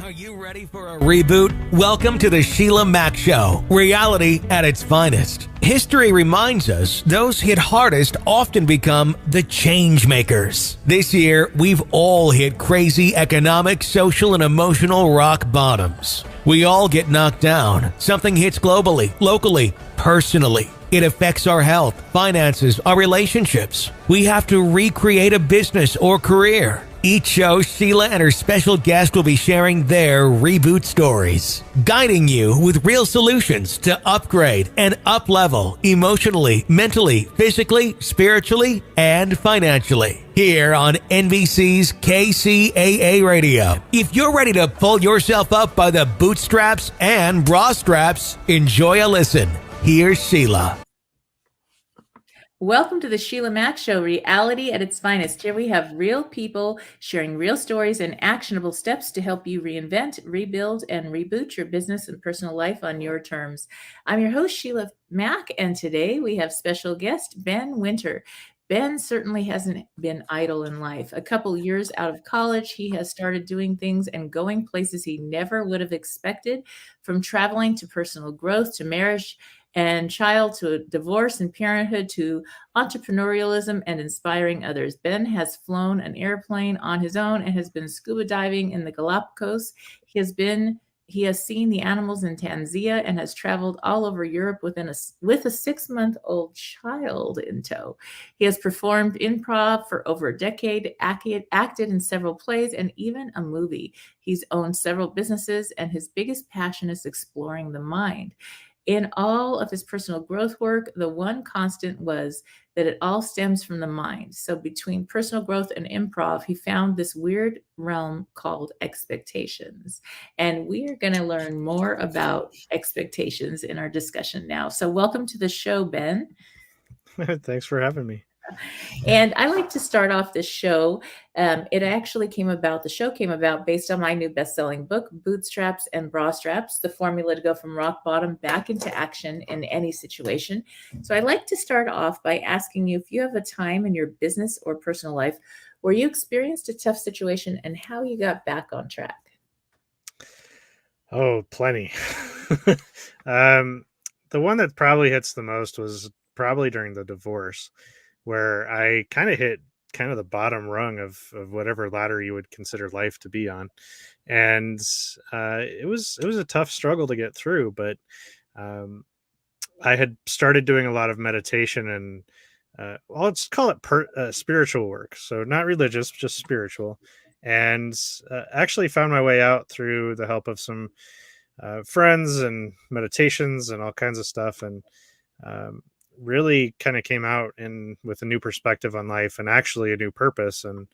Are you ready for a reboot? Welcome to the Sheila Mac Show, reality at its finest. History reminds us those hit hardest often become the change makers. This year, we've all hit crazy economic, social, and emotional rock bottoms. We all get knocked down. Something hits globally, locally, personally. It affects our health, finances, our relationships. We have to recreate a business or career. Each show, Sheila and her special guest will be sharing their reboot stories, guiding you with real solutions to upgrade and up-level emotionally, mentally, physically, spiritually, and financially. Here on NBC's KCAA Radio. If you're ready to pull yourself up by the bootstraps and bra straps, enjoy a listen. Here's Sheila. Welcome to the Sheila Mac Show, reality at its finest. Here we have real people sharing real stories and actionable steps to help you reinvent, rebuild, and reboot your business and personal life on your terms. I'm your host, Sheila Mac, and today we have special guest, Ben Winter. Ben certainly hasn't been idle in life. A couple years out of college, he has started doing things and going places he never would have expected, from traveling to personal growth to marriage and child to divorce and parenthood to entrepreneurialism and inspiring others. Ben has flown an airplane on his own and has been scuba diving in the Galapagos. He has seen the animals in Tanzania and has traveled all over Europe with a 6-month-old child in tow. He has performed improv for over a decade, acted in several plays, and even a movie. He's owned several businesses, and his biggest passion is exploring the mind. In all of his personal growth work, the one constant was that it all stems from the mind. So between personal growth and improv, he found this weird realm called expectations. And we are going to learn more about expectations in our discussion now. So welcome to the show, Ben. Thanks for having me. And I like to start off this show. The show came about based on my new best-selling book, Bootstraps and Bra Straps, the formula to go from rock bottom back into action in any situation. So I'd like to start off by asking you if you have a time in your business or personal life where you experienced a tough situation and how you got back on track. Oh, plenty. The one that probably hits the most was probably during the divorce, where I kind of hit the bottom rung of whatever ladder you would consider life to be on. And it was a tough struggle to get through, but I had started doing a lot of meditation and let's call it spiritual work. So not religious, just spiritual. And actually found my way out through the help of some friends and meditations and all kinds of stuff. And really kind of came out with a new perspective on life and actually a new purpose. And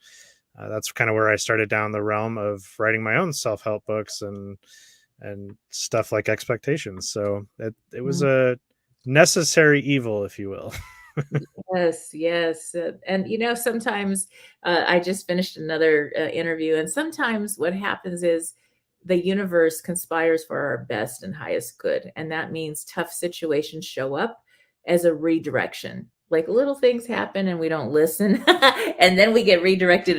that's kind of where I started down the realm of writing my own self-help books and stuff like expectations. So it was a necessary evil, if you will. Yes. And, sometimes I just finished another interview, and sometimes what happens is the universe conspires for our best and highest good. And that means tough situations show up as a redirection. Like little things happen and we don't listen and then we get redirected,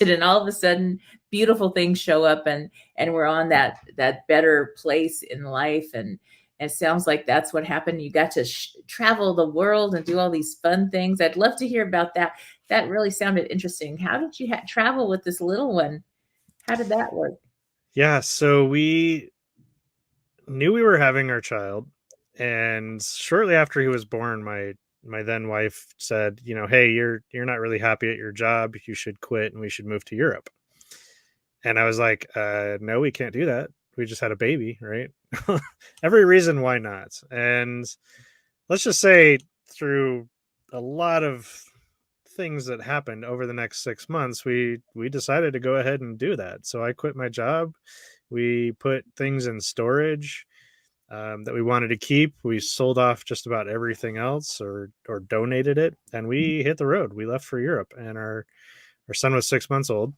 and all of a sudden beautiful things show up and we're on that better place in life. And it sounds like that's what happened. You got to travel the world and do all these fun things. I'd love to hear about that. That really sounded interesting. How did you travel with this little one? How did that work? Yeah, so we knew we were having our child. And shortly after he was born, my then wife said, hey, you're not really happy at your job. You should quit and we should move to Europe. And I was like, no, we can't do that. We just had a baby, right? Every reason why not. And let's just say through a lot of things that happened over the next 6 months, we decided to go ahead and do that. So I quit my job. We put things in storage that we wanted to keep. We sold off just about everything else or donated it, and we hit the road. We left for Europe, and our son was 6 months old.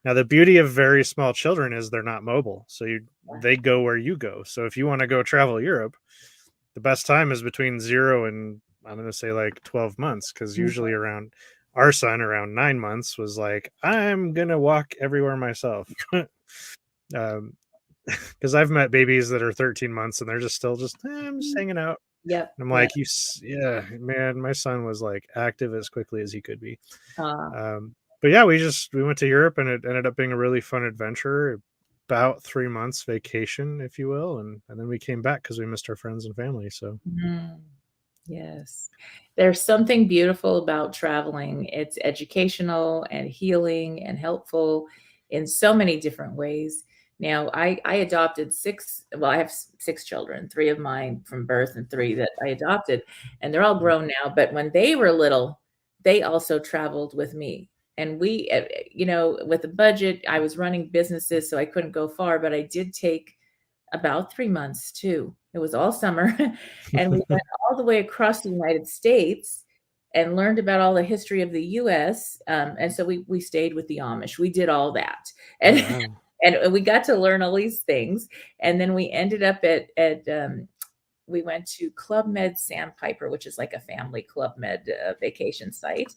Now, the beauty of very small children is they're not mobile. So they go where you go. So if you want to go travel Europe, the best time is between 0 and I'm going to say like 12 months. Cause usually around our son, around 9 months was like, I'm going to walk everywhere myself. Because I've met babies that are 13 months and they're just still just, I'm just hanging out. Yep. And I'm like, yeah, man, my son was like active as quickly as he could be. But yeah, we went to Europe and it ended up being a really fun adventure, about 3 months vacation, if you will. And then we came back because we missed our friends and family. So Yes. There's something beautiful about traveling. It's educational and healing and helpful in so many different ways. Now, I adopted I have 6 children, 3 of mine from birth and 3 that I adopted, and they're all grown now. But when they were little, they also traveled with me. And we, with the budget, I was running businesses, so I couldn't go far, but I did take about 3 months too. It was all summer. And we went all the way across the United States and learned about all the history of the US. And so we stayed with the Amish. We did all that. And wow. and we got to learn all these things. And then we ended up we went to Club Med Sandpiper, which is like a family Club Med vacation site.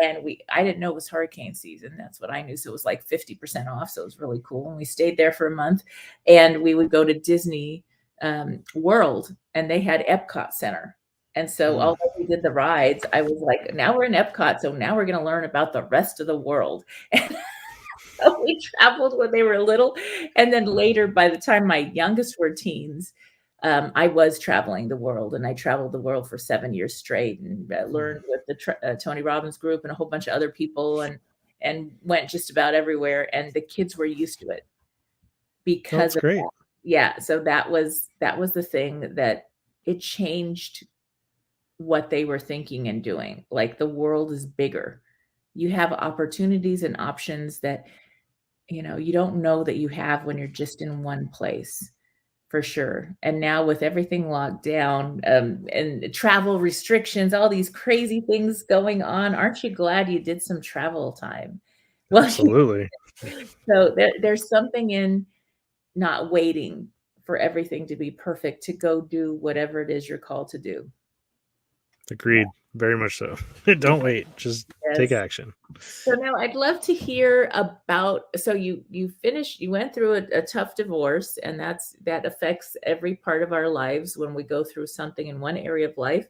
And I didn't know it was hurricane season. That's what I knew. So it was like 50% off. So it was really cool. And we stayed there for a month, and we would go to Disney World, and they had Epcot Center. And so although we did the rides, I was like, now we're in Epcot. So now we're going to learn about the rest of the world. And so we traveled when they were little. And then later, by the time my youngest were teens, I was traveling the world, and I traveled the world for 7 years straight, and learned with the Tony Robbins group and a whole bunch of other people, and went just about everywhere. And the kids were used to it because That's great. That. Yeah. So that was the thing that it changed what they were thinking and doing. Like, the world is bigger. You have opportunities and options that, you don't know that you have when you're just in one place. For sure. And now with everything locked down, and travel restrictions, all these crazy things going on, aren't you glad you did some travel time? Well, Absolutely. So there's something in not waiting for everything to be perfect to go do whatever it is you're called to do. Agreed. Very much so. Don't wait. Just take action. So now I'd love to hear about, so you went through a tough divorce, and that affects every part of our lives. When we go through something in one area of life,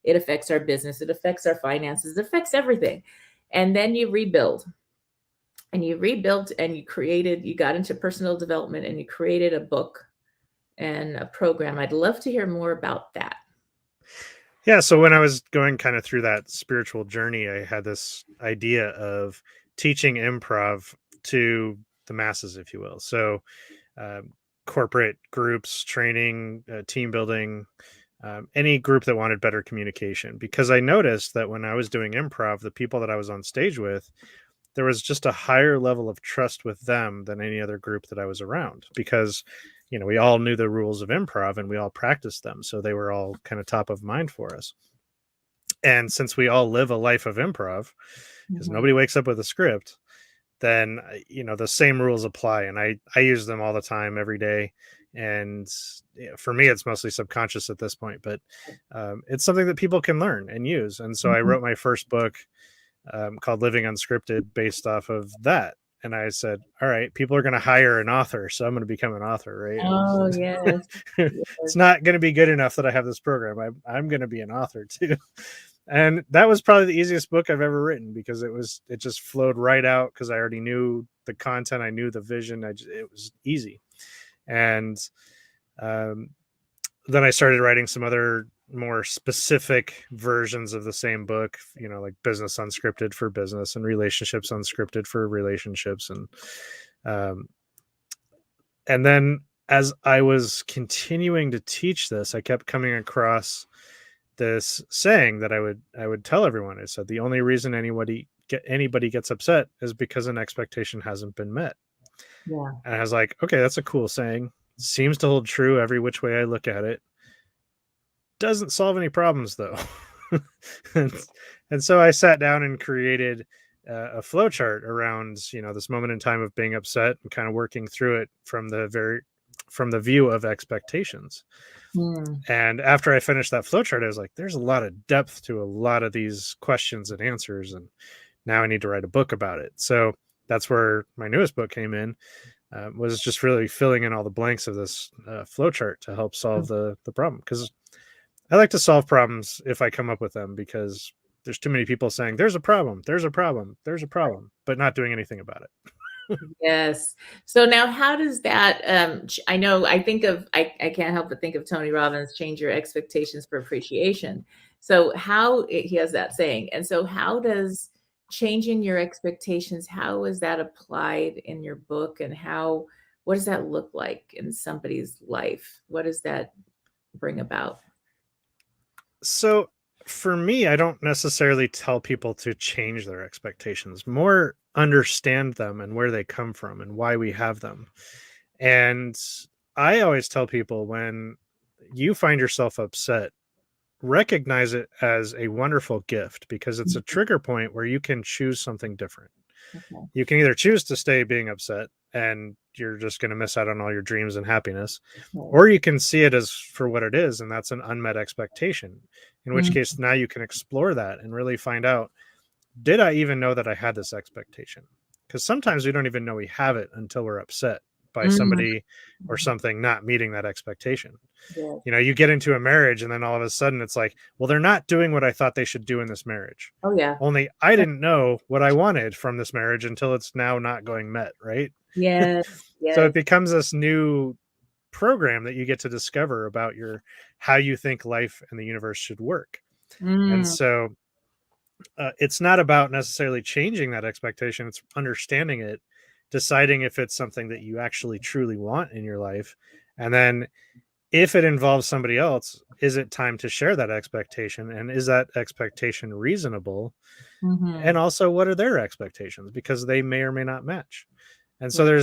it affects our business, it affects our finances, it affects everything. And then you rebuilt, and you got into personal development, and you created a book and a program. I'd love to hear more about that. Yeah, so when I was going kind of through that spiritual journey, I had this idea of teaching improv to the masses, if you will. So corporate groups, training, team building, any group that wanted better communication. Because I noticed that when I was doing improv, the people that I was on stage with, there was just a higher level of trust with them than any other group that I was around, because we all knew the rules of improv and we all practiced them. So they were all kind of top of mind for us. And since we all live a life of improv, because nobody wakes up with a script, then, the same rules apply. And I use them all the time, every day. And for me, it's mostly subconscious at this point, but it's something that people can learn and use. And so I wrote my first book called Living Unscripted, based off of that. And I said, all right, people are going to hire an author, so I'm going to become an author, right? Oh, yes. It's not going to be good enough that I have this program. I'm going to be an author too. And that was probably the easiest book I've ever written, because it just flowed right out, because I already knew the content. I knew the vision. It was easy. And then I started writing some other more specific versions of the same book, like Business Unscripted for business, and Relationships Unscripted for relationships. And then as I was continuing to teach this, I kept coming across this saying that I would tell everyone. I said, the only reason anybody gets upset is because an expectation hasn't been met. Yeah. And I was like, okay, that's a cool saying. Seems to hold true every which way I look at it. Doesn't solve any problems though. and so I sat down and created a flow chart around, this moment in time of being upset, and kind of working through it from the view of expectations. And after I finished that flow chart, I was like, there's a lot of depth to a lot of these questions and answers. And now I need to write a book about it. So that's where my newest book came in. was just really filling in all the blanks of this flow chart to help solve the problem. Because I like to solve problems if I come up with them, because there's too many people saying there's a problem, there's a problem, there's a problem, but not doing anything about it. Yes. So now how does that, I know I think of, I can't help but think of Tony Robbins, change your expectations for appreciation. So he has that saying. And so how does changing your expectations, how is that applied in your book, and what does that look like in somebody's life? What does that bring about? So for me, I don't necessarily tell people to change their expectations, more understand them and where they come from and why we have them. And I always tell people, when you find yourself upset, recognize it as a wonderful gift, because it's a trigger point where you can choose something different. Okay. You can either choose to stay being upset and you're just going to miss out on all your dreams and happiness, or you can see it as for what it is, and that's an unmet expectation, in which case now you can explore that and really find out, did I even know that I had this expectation? Because sometimes we don't even know we have it until we're upset by somebody or something not meeting that expectation. Yeah. You know, you get into a marriage and then all of a sudden it's like, well, they're not doing what I thought they should do in this marriage. Oh yeah. Only I didn't know what I wanted from this marriage until it's now not going met, right? Yes. Yes. So it becomes this new program that you get to discover about how you think life and the universe should work. And so it's not about necessarily changing that expectation. It's understanding it, deciding if it's something that you actually truly want in your life. And then if it involves somebody else, is it time to share that expectation? And is that expectation reasonable? And also, what are their expectations? Because they may or may not match. And so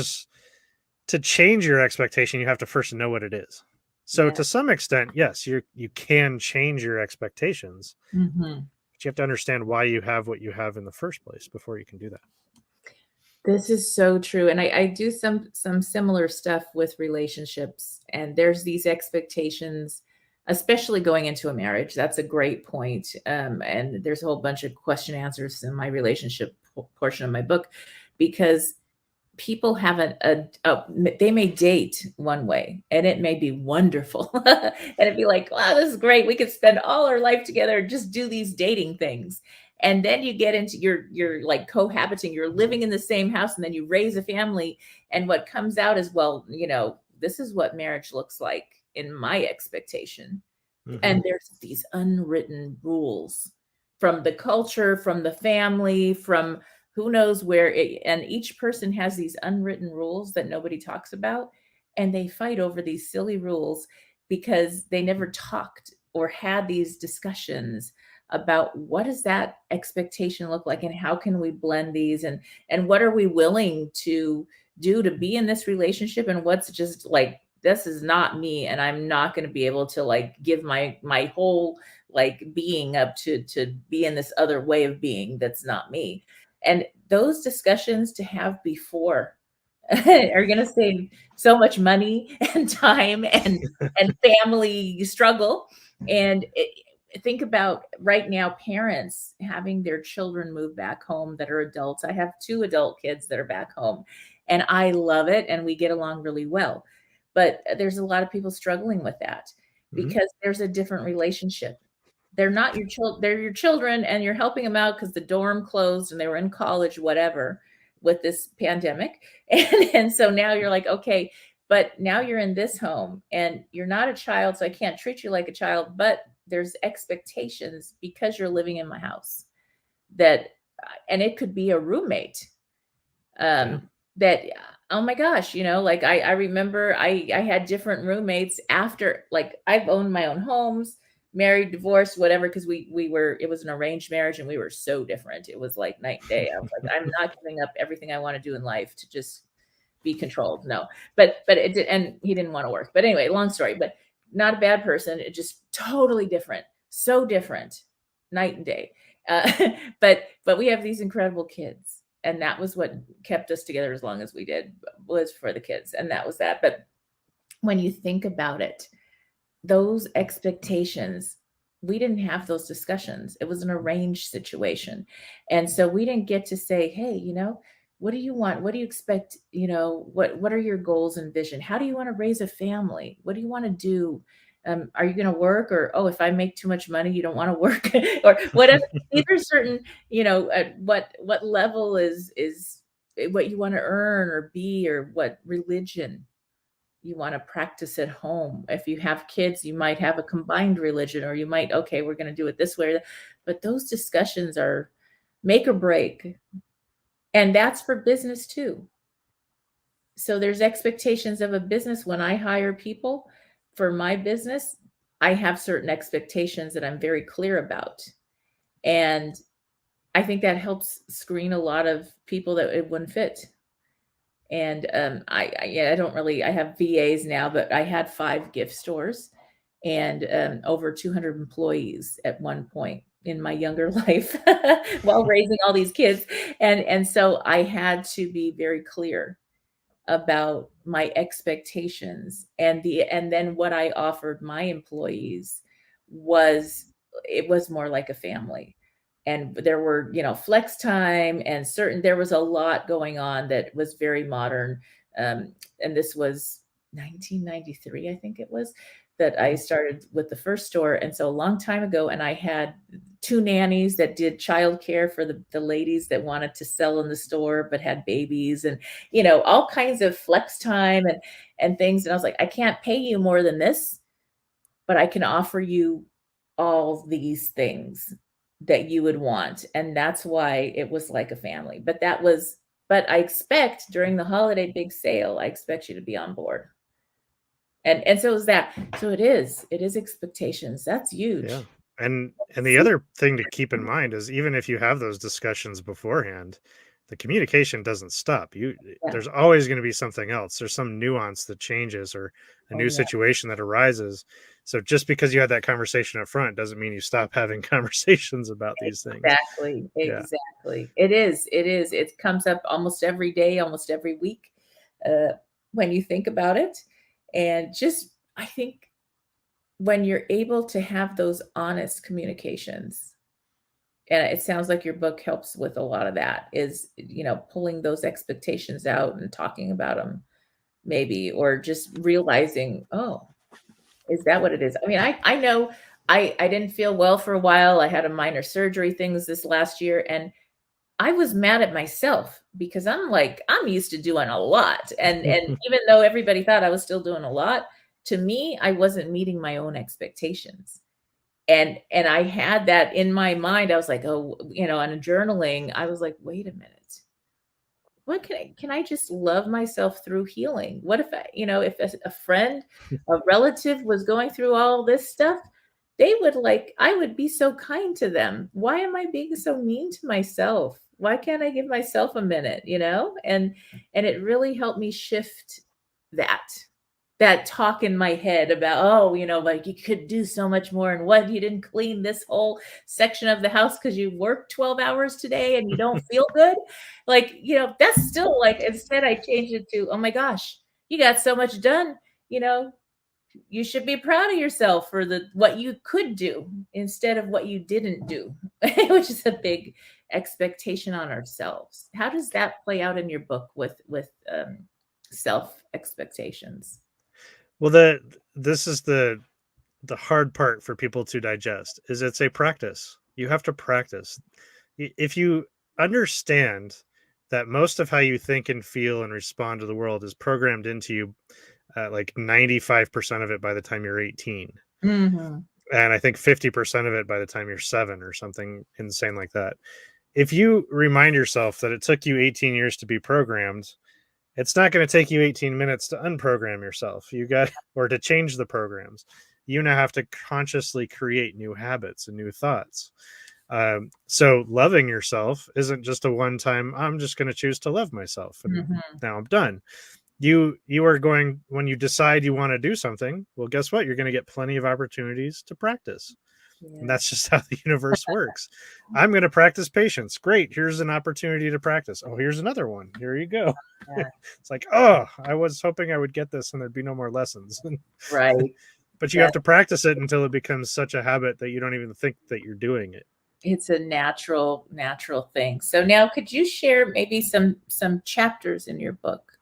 to change your expectation, you have to first know what it is. So to some extent, yes, you can change your expectations, but you have to understand why you have what you have in the first place before you can do that. This is so true. And I do some similar stuff with relationships, and there's these expectations, especially going into a marriage. That's a great point. And there's a whole bunch of question answers in my relationship portion of my book, because people have they may date one way and it may be wonderful. And it'd be like, wow, this is great. We could spend all our life together, just do these dating things. And then you get into you're like cohabiting, you're living in the same house, and then you raise a family. And what comes out is, well, this is what marriage looks like in my expectation. And there's these unwritten rules from the culture, from the family, from who knows where, and each person has these unwritten rules that nobody talks about. And they fight over these silly rules because they never talked or had these discussions about what does that expectation look like, and how can we blend these, and what are we willing to do to be in this relationship, and what's just like, this is not me, and I'm not going to be able to like give my whole like being up to be in this other way of being that's not me. And those discussions to have before are going to save so much money and time and family struggle. And think about right now, parents having their children move back home that are adults. I have 2 adult kids that are back home, and I love it, and we get along really well. But there's a lot of people struggling with that because there's a different relationship. They're not your children, they're your children, and you're helping them out because the dorm closed and they were in college, whatever, with this pandemic. And so now you're like, okay, but now you're in this home and you're not a child, so I can't treat you like a child, but there's expectations because you're living in my house and it could be a roommate that, oh my gosh, like I remember I had different roommates after, like I've owned my own homes, married, divorced, whatever, because it was an arranged marriage and we were so different. It was like night and day. I was like, I'm not giving up everything I want to do in life to just be controlled. No, but it did, and he didn't want to work. But anyway, long story, but not a bad person. It just totally different, so different, night and day. But we have these incredible kids, and that was what kept us together as long as we did, was for the kids, and that was that. But when you think about it, those expectations, we didn't have those discussions. It was an arranged situation. And so we didn't get to say, hey, What do you want? What do you expect? What are your goals and vision? How do you want to raise a family? What do you want to do? Are you going to work, or, oh, if I make too much money, you don't want to work, or whatever? These are certain, at what level is what you want to earn or be, or what religion you want to practice at home. If you have kids, you might have a combined religion, or you might, okay, we're going to do it this way. But those discussions are make or break. And that's for business too. So there's expectations of a business. When I hire people for my business, I have certain expectations that I'm very clear about. And I think that helps screen a lot of people that it wouldn't fit. And I don't really, I have VAs now, but I had 5 gift stores and over 200 employees at one point in my younger life while raising all these kids. And so I had to be very clear about my expectations, and then what I offered my employees was, it was more like a family. And there were, flex time, and there was a lot going on that was very modern. And this was 1993, I think it was, that I started with the first store. And so a long time ago, and I had 2 nannies that did childcare for the ladies that wanted to sell in the store but had babies, and all kinds of flex time and things. And I was like, I can't pay you more than this, but I can offer you all these things that you would want. And that's why it was like a family. But I expect during the holiday big sale, I expect you to be on board. And so is that. So it is expectations. That's huge. Yeah. And the other thing to keep in mind is, even if you have those discussions beforehand, the communication doesn't stop. There's always going to be something else. There's some nuance that changes, or a new situation that arises. So just because you had that conversation up front doesn't mean you stop having conversations about these things. Exactly. It is. It comes up almost every day, almost every week, when you think about it. And just, I think when you're able to have those honest communications, and it sounds like your book helps with a lot of that, is, pulling those expectations out and talking about them, maybe, or just realizing, oh, is that what it is? I mean, I know I didn't feel well for a while. I had a minor surgery things this last year, and I was mad at myself because I'm used to doing a lot. And even though everybody thought I was still doing a lot, to me, I wasn't meeting my own expectations. And I had that in my mind. I was like, oh, on journaling, I was like, wait a minute. What can I just love myself through healing? What if if a friend, a relative was going through all this stuff, I would be so kind to them. Why am I being so mean to myself? Why can't I give myself a minute, And it really helped me shift that talk in my head about, oh, like you could do so much more, and what, you didn't clean this whole section of the house because you worked 12 hours today and you don't feel good. Like, that's still like, instead I changed it to, oh my gosh, you got so much done, you should be proud of yourself for what you could do instead of what you didn't do, which is a big expectation on ourselves. How does that play out in your book with self expectations? Well, this is the hard part for people to digest, is it's a practice. You have to practice. If you understand that most of how you think and feel and respond to the world is programmed into you, like 95% of it by the time you're 18. Mm-hmm. And I think 50% of it by the time you're 7, or something insane like that. If you remind yourself that it took you 18 years to be programmed, it's not going to take you 18 minutes to unprogram yourself. Or to change the programs. You now have to consciously create new habits and new thoughts. So loving yourself isn't just a one-time, I'm just going to choose to love myself, and now I'm done. You are going, when you decide you want to do something, well, guess what? You're going to get plenty of opportunities to practice. Yeah. And that's just how the universe works. I'm going to practice patience. Great. Here's an opportunity to practice. Oh, here's another one. Here you go. Yeah. It's like, oh, I was hoping I would get this and there'd be no more lessons. Right. But you have to practice it until it becomes such a habit that you don't even think that you're doing it. It's a natural thing. So now could you share maybe some chapters in your book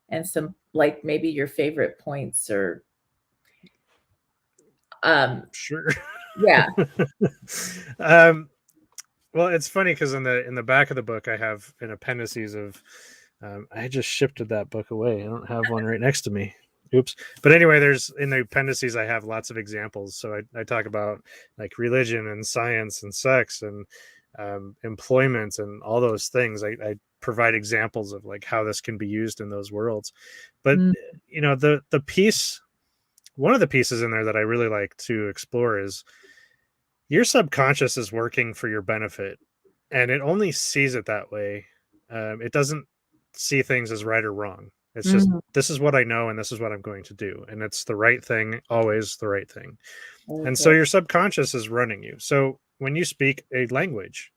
and some, like, maybe your favorite points or Sure. yeah. Well, it's funny because in the back of the book I have an appendices of I just shifted that book away. I don't have one right next to me. Oops. But anyway, there's in the appendices I have lots of examples. So I talk about like religion and science and sex and employment and all those things. I provide examples of like how this can be used in those worlds. But you know, the piece, one of the pieces in there that I really like to explore is your subconscious is working for your benefit, and it only sees it that way. It doesn't see things as right or wrong. It's just, this is what I know and this is what I'm going to do, and it's the right thing, always the right thing. Okay. And so your subconscious is running you. So when you speak a language,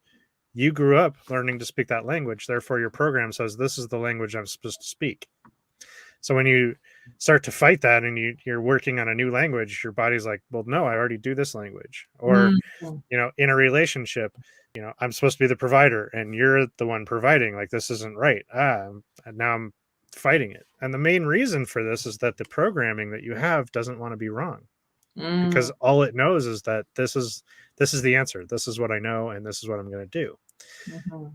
you grew up learning to speak that language, therefore your program says this is the language I'm supposed to speak. So when you start to fight that and you're working on a new language, your body's like, well, no, I already do this language. Or you know, in a relationship, you know, I'm supposed to be the provider and you're the one providing, like this isn't right. And now I'm fighting it. And the main reason for this is that the programming that you have doesn't want to be wrong, because all it knows is that this is the answer. This is what I know and this is what I'm going to do.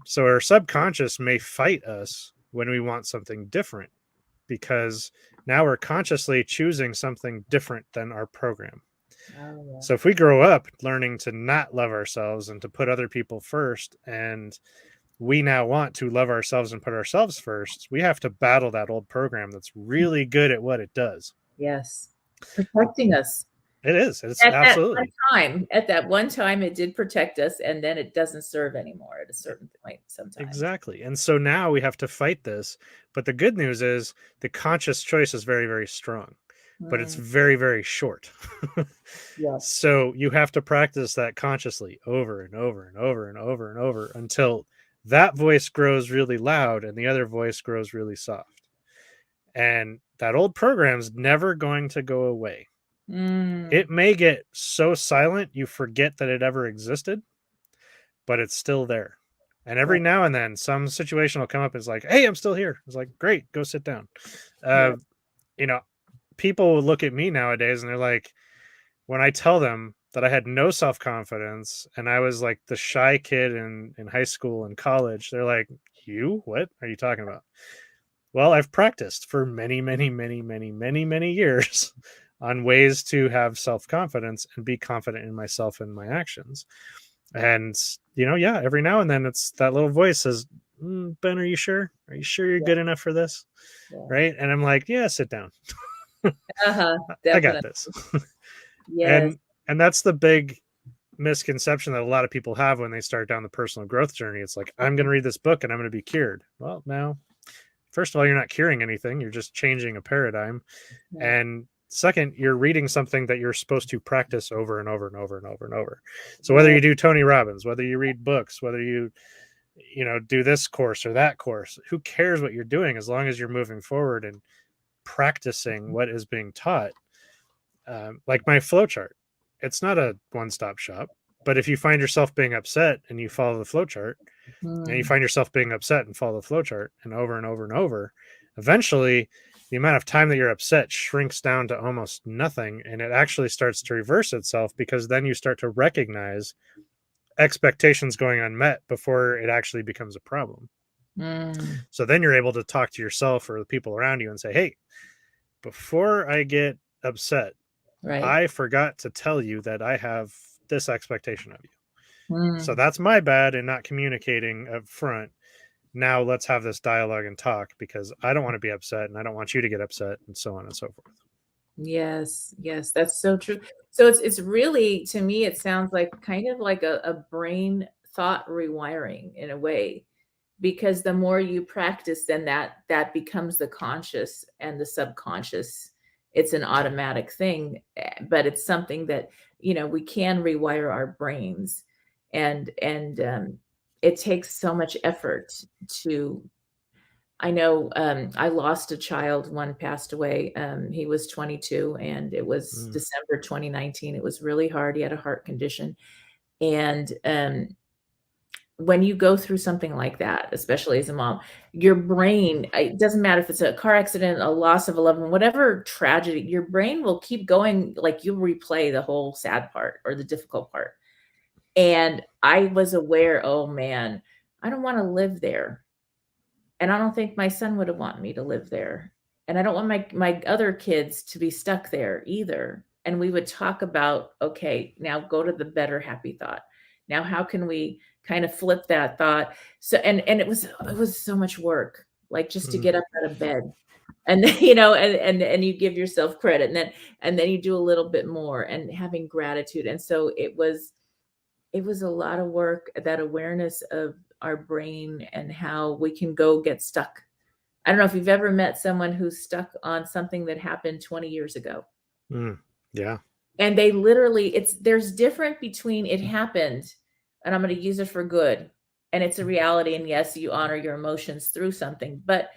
So our subconscious may fight us when we want something different, because now we're consciously choosing something different than our program. Oh, yeah. So if we grow up learning to not love ourselves and to put other people first, and we now want to love ourselves and put ourselves first, we have to battle that old program that's really good at what it does. Yes. Protecting us. It is. It's At absolutely. that one time, it did protect us, and then it doesn't serve anymore at a certain point sometimes. Exactly. And so now we have to fight this. But the good news is the conscious choice is very, very strong, but it's very, very short. Yes. So you have to practice that consciously over and over and over and over and over until that voice grows really loud and the other voice grows really soft. And that old program's never going to go away. It may get so silent you forget that it ever existed, but it's still there. And every now and then some situation will come up. It's like, hey, I'm still here. It's like, great, go sit down. You know, people will look at me nowadays and they're like, when I tell them that I had no self-confidence and I was like the shy kid in high school and college, they're like, what are you talking about? Well, I've practiced for many, many, many, many, many, many years on ways to have self-confidence and be confident in myself and my actions. And, you know, yeah, every now and then it's that little voice says, Ben, are you sure? Are you sure you're good enough for this? Right. And I'm like, yeah, sit down. I got this. Yes. And that's the big misconception that a lot of people have when they start down the personal growth journey. It's like, I'm going to read this book and I'm going to be cured. Well, now, first of all, you're not curing anything. You're just changing a paradigm. And second, you're reading something that you're supposed to practice over and over and over and over and over. So whether you do Tony Robbins, whether you read books, whether you know, do this course or that course, who cares what you're doing as long as you're moving forward and practicing what is being taught. Like my flowchart, it's not a one-stop shop, but if you find yourself being upset and you follow the flowchart, and you find yourself being upset and follow the flowchart and over and over and over, eventually the amount of time that you're upset shrinks down to almost nothing, and it actually starts to reverse itself, because then you start to recognize expectations going unmet before it actually becomes a problem. So then you're able to talk to yourself or the people around you and say, hey, before I get upset, I forgot to tell you that I have this expectation of you. So that's my bad in not communicating up front. Now let's have this dialogue and talk, because I don't want to be upset and I don't want you to get upset, and so on and so forth. Yes, that's so true. So it's really, to me, it sounds like kind of like a brain thought rewiring in a way, because the more you practice, then that becomes the conscious and the subconscious. It's an automatic thing, but it's something that, you know, we can rewire our brains, and it takes so much effort to. I know I lost a child. One passed away. He was 22, and it was December 2019. It was really hard. He had a heart condition. And when you go through something like that, especially as a mom, your brain, it doesn't matter if it's a car accident, a loss of a loved one, whatever tragedy, your brain will keep going. Like you'll replay the whole sad part or the difficult part. And I was aware, oh man, I don't want to live there. And I don't think my son would want me to live there. And I don't want my other kids to be stuck there either. And we would talk about, okay, now go to the better happy thought. Now, how can we kind of flip that thought? So, and it was so much work, like just to get up out of bed. And then, you know, and you give yourself credit, and then you do a little bit more, and having gratitude. And so it was a lot of work, that awareness of our brain and how we can go get stuck. I don't know if you've ever met someone who's stuck on something that happened 20 years ago. Yeah. And they literally, there's different between it happened and I'm going to use it for good, and it's a reality. And yes, you honor your emotions through something, but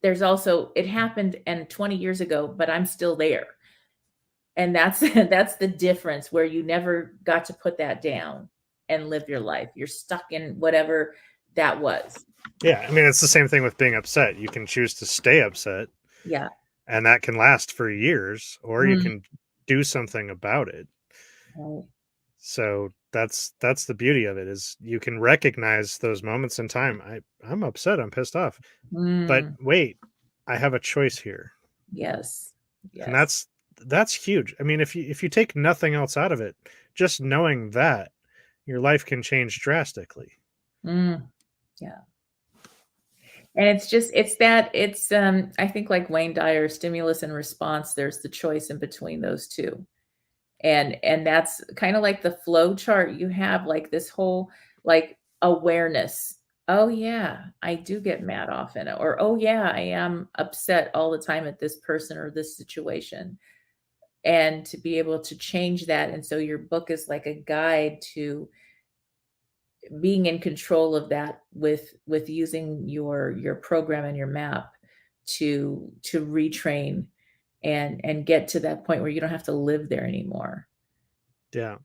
there's also, it happened and 20 years ago, but I'm still there. And that's the difference, where you never got to put that down and live your life. You're stuck in whatever that was. Yeah. I mean, it's the same thing with being upset. You can choose to stay upset. Yeah. And that can last for years, or you can do something about it. Right. So that's the beauty of it, is you can recognize those moments in time. I'm upset. I'm pissed off. But wait, I have a choice here. Yes. And that's huge. I mean, if you take nothing else out of it, just knowing that, your life can change drastically. Yeah. And it's I think, like Wayne Dyer, stimulus and response, there's the choice in between those two. And that's kind of like the flow chart you have, like this whole, like, awareness. Oh yeah, I do get mad often. Or, oh yeah, I am upset all the time at this person or this situation. And to be able to change that. And so your book is like a guide to being in control of that, with using your program and your map to retrain and get to that point where you don't have to live there anymore. Yeah.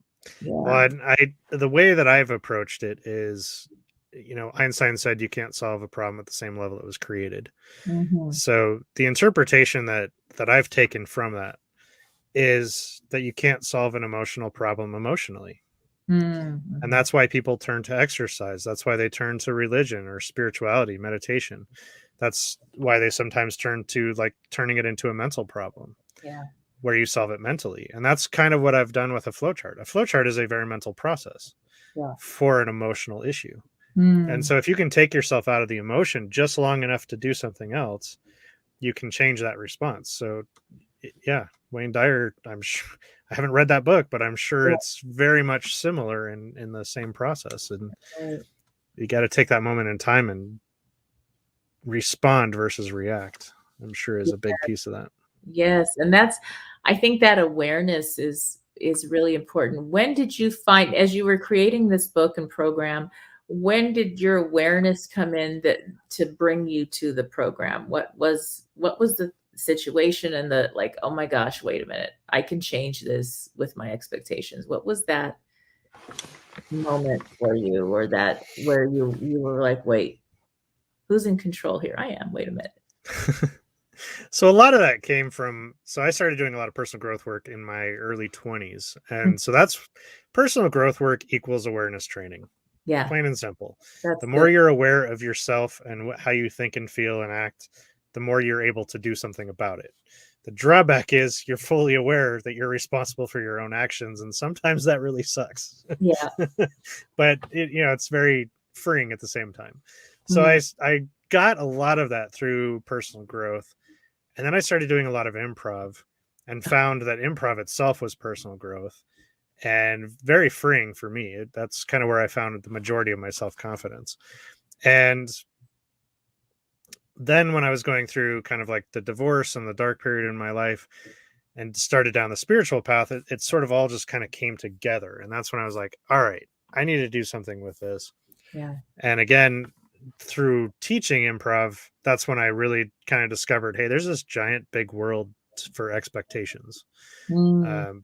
Yeah. Well, the way that I've approached it is, you know, Einstein said you can't solve a problem at the same level it was created. So the interpretation that I've taken from that is that you can't solve an emotional problem emotionally. And that's why people turn to exercise. That's why they turn to religion or spirituality, meditation. That's why they sometimes turn to, like, turning it into a mental problem. Yeah. Where you solve it mentally. And that's kind of what I've done with a flowchart. A flowchart is a very mental process for an emotional issue. And so if you can take yourself out of the emotion just long enough to do something else, you can change that response. So yeah, Wayne Dyer, I'm sure, I haven't read that book, but I'm sure it's very much similar in the same process. And you got to take that moment in time and respond versus react. I'm sure is a big piece of that. Yes. And I think that awareness is really important. When did you find, as you were creating this book and program, when did your awareness come in to bring you to the program? What was the situation and the, like, oh my gosh, wait a minute, I can change this with my expectations? What was that moment for you, or that where you were like, wait, who's in control here? I am. Wait a minute. So a lot of that came from, so I started doing a lot of personal growth work in my early 20s. And so that's personal growth work equals awareness training. Yeah. Plain and simple. That's the more you're aware of yourself and how you think and feel and act, the more you're able to do something about it. The drawback is you're fully aware that you're responsible for your own actions. And sometimes that really sucks. Yeah. But it's very freeing at the same time. So I got a lot of that through personal growth. And then I started doing a lot of improv and found that improv itself was personal growth and very freeing for me. That's kind of where I found the majority of my self-confidence. And then when I was going through kind of like the divorce and the dark period in my life and started down the spiritual path, it sort of all just kind of came together. And that's when I was like, all right, I need to do something with this. Yeah. And again, through teaching improv, that's when I really kind of discovered, hey, there's this giant big world for expectations.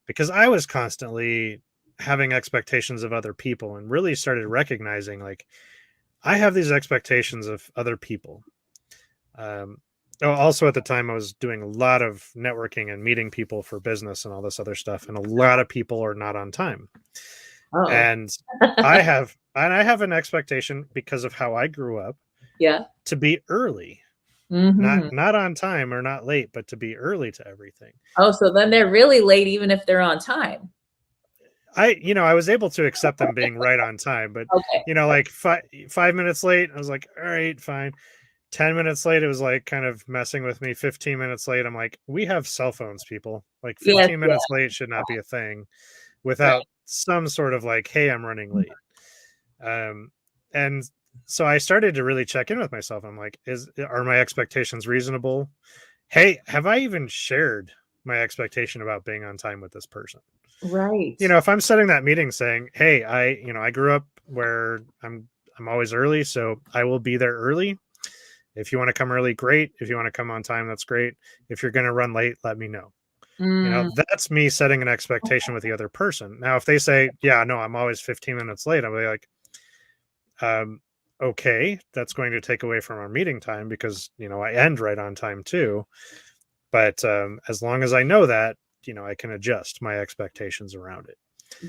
Because I was constantly having expectations of other people and really started recognizing, like, I have these expectations of other people. Also at the time I was doing a lot of networking and meeting people for business and all this other stuff, and a lot of people are not on time. Oh, And I have an expectation, because of how I grew up, yeah. to be early. Mm-hmm. Not on time or not late, but to be early to everything. Oh, so then they're really late even if they're on time. I was able to accept them being right on time, but Okay. like 5 minutes late, I was like, all right, fine. 10 minutes late, it was like kind of messing with me. 15 minutes late, I'm like, we have cell phones, people. Like 15 Yes, minutes late should not be a thing without some sort of like, hey, I'm running late. And so I started to really check in with myself. I'm like, are my expectations reasonable? Hey, have I even shared my expectation about being on time with this person? right. If I'm setting that meeting saying, hey, I grew up where I'm always early, so I will be there early. If you want to come early, great. If you want to come on time, that's great. If you're going to run late, let me know. That's me setting an expectation with the other person. Now, if they say, yeah, no, I'm always 15 minutes late, I'll be like, okay, that's going to take away from our meeting time, because, I end right on time too. But as long as I know that, I can adjust my expectations around it.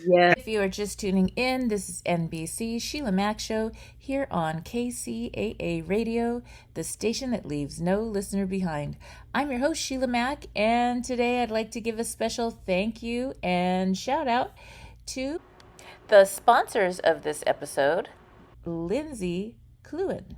Yeah. If you are just tuning in, this is NBC's Sheila Mac Show here on KCAA Radio, the station that leaves no listener behind. I'm your host, Sheila Mac, and today I'd like to give a special thank you and shout out to the sponsors of this episode, Lindsay Cluen.